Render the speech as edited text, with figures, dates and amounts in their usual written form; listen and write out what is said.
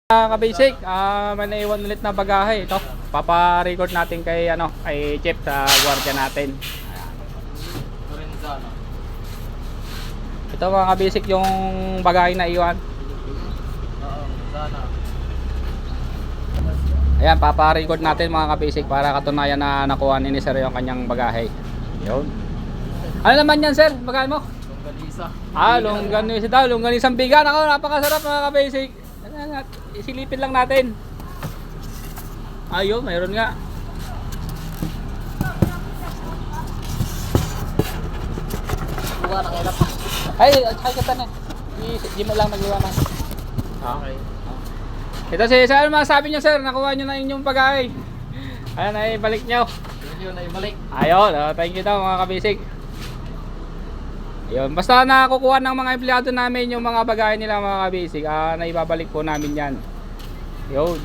Ka-basic, may naiwan ulit na bagahe ito. Papa-record natin kay kay Chef sa gwardiya natin. Ito mga ka-basic yung bagahe na iwan. Ayan, papa-record natin mga ka-basic para katunayan na nakuha ni Sir yung kanyang bagahe. Yun. Ano naman yan, sir? Bagahe mo? Longganisa. Longganisa daw. Longganisang bigan. Ako, napakasarap mga ka-basic. Isilipin lang natin. Ayun, mayroon nga. Buka na kayo pa. Ay kita na. Di mo lang nag-iwanan. Okay. Ito si sir, ano masasabi niyo sir? Nakuha niyo na inyong bagahe. Ayan, ay balik niyo. Yun ay balik. Ayun, thank you daw mga kabisig. Ayun, basta nakukuha ng mga empleyado namin yung mga bagahe nila mga kabisig, naibabalik po namin yan. Yun.